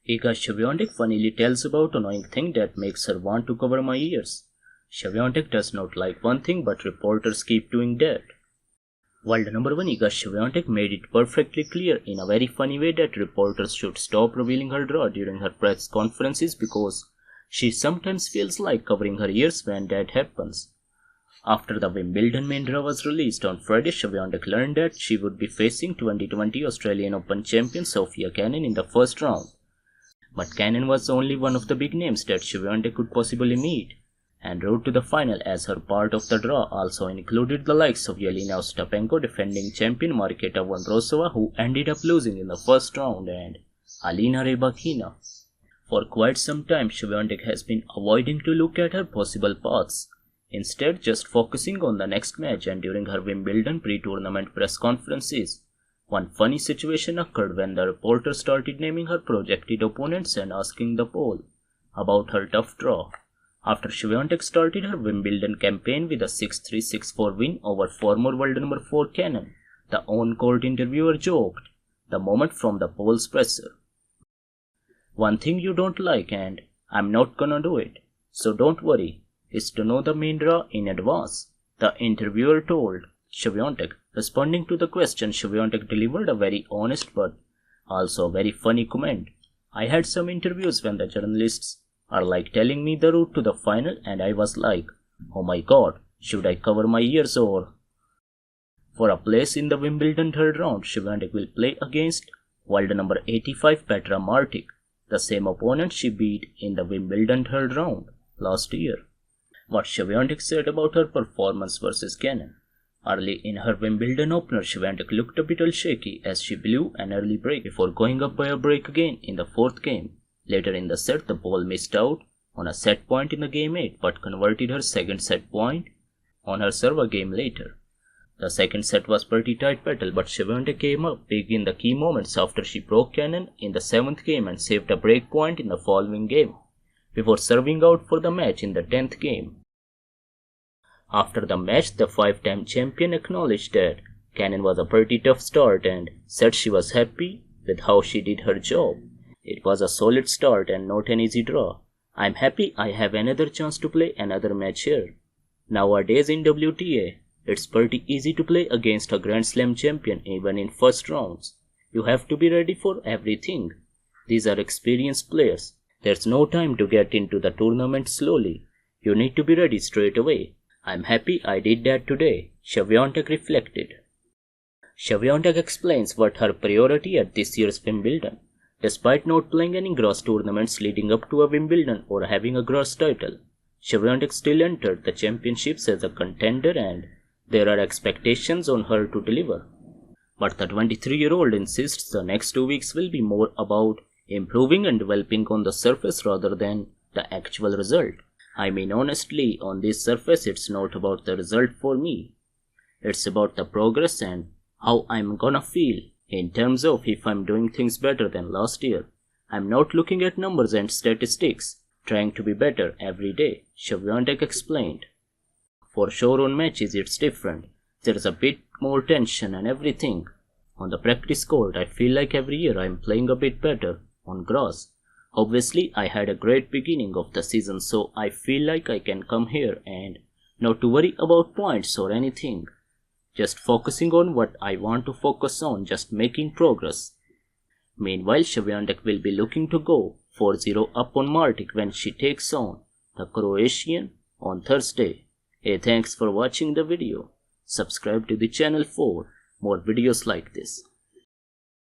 Iga Swiatek funnily tells about annoying thing that makes her want to cover my ears. Swiatek does not like one thing, but reporters keep doing that. World number 1 Iga Swiatek made it perfectly clear in a very funny way that reporters should stop revealing her draw during her press conferences because she sometimes feels like covering her ears when that happens. After the Wimbledon main draw was released on Friday, Swiatek learned that she would be facing 2020 Australian Open champion Sofia Kenin in the first round. But Kenin was only one of the big names that Swiatek could possibly meet, and road to the final as her part of the draw also included the likes of Yelena Ostapenko, defending champion Marketa Vondrousova, who ended up losing in the first round, and Alina Rybakina. For quite some time, Swiatek has been avoiding to look at her possible paths, instead just focusing on the next match. And during her Wimbledon pre-tournament press conferences, one funny situation occurred when the reporter started naming her projected opponents and asking the poll about her tough draw. After Swiatek started her Wimbledon campaign with a 6-3, 6-4 win over former world number 4 Kenin, the on-court interviewer joked the moment from the poll's presser. "One thing you don't like, and I'm not gonna do it, so don't worry, is to know the main draw in advance," the interviewer told Swiatek. Responding to the question, Swiatek delivered a very honest but also a very funny comment. "I had some interviews when the journalists are like telling me the route to the final, and I was like, oh my god, should I cover my ears or..." For a place in the Wimbledon third round, Swiatek will play against world number 85 Petra Martic, the same opponent she beat in the Wimbledon third round last year. What Swiatek said about her performance versus Kenin. Early in her Wimbledon opener, Swiatek looked a bit shaky as she blew an early break before going up by a break again in the fourth game. Later in the set, the ball missed out on a set point in the game 8 but converted her second set point on her serve game later. The second set was pretty tight battle, but Swiatek came up big in the key moments after she broke Kenin in the 7th game and saved a break point in the following game, before serving out for the match in the 10th game. After the match, the 5-time champion acknowledged that Kenin was a pretty tough start and said she was happy with how she did her job. "It was a solid start and not an easy draw. I'm happy I have another chance to play another match here. Nowadays in WTA, it's pretty easy to play against a Grand Slam champion even in first rounds. You have to be ready for everything. These are experienced players. There's no time to get into the tournament slowly. You need to be ready straight away. I'm happy I did that today," Swiatek reflected. Swiatek explains what her priority at this year's Wimbledon. Despite not playing any grass tournaments leading up to a Wimbledon or having a grass title, Swiatek still entered the championships as a contender, and there are expectations on her to deliver. But the 23-year-old insists the next 2 weeks will be more about improving and developing on the surface rather than the actual result. "I mean, honestly, on this surface it's not about the result for me. It's about the progress and how I'm gonna feel in terms of if I'm doing things better than last year. I'm not looking at numbers and statistics, trying to be better every day," Swiatek explained. "For sure on matches it's different. There's a bit more tension and everything. On the practice court, I feel like every year I'm playing a bit better on grass. Obviously, I had a great beginning of the season, so I feel like I can come here and not to worry about points or anything. Just focusing on what I want to focus on, just making progress." Meanwhile, Swiatek will be looking to go 4-0 up on Martic when she takes on the Croatian on Thursday. Hey, thanks for watching the video. Subscribe to the channel for more videos like this.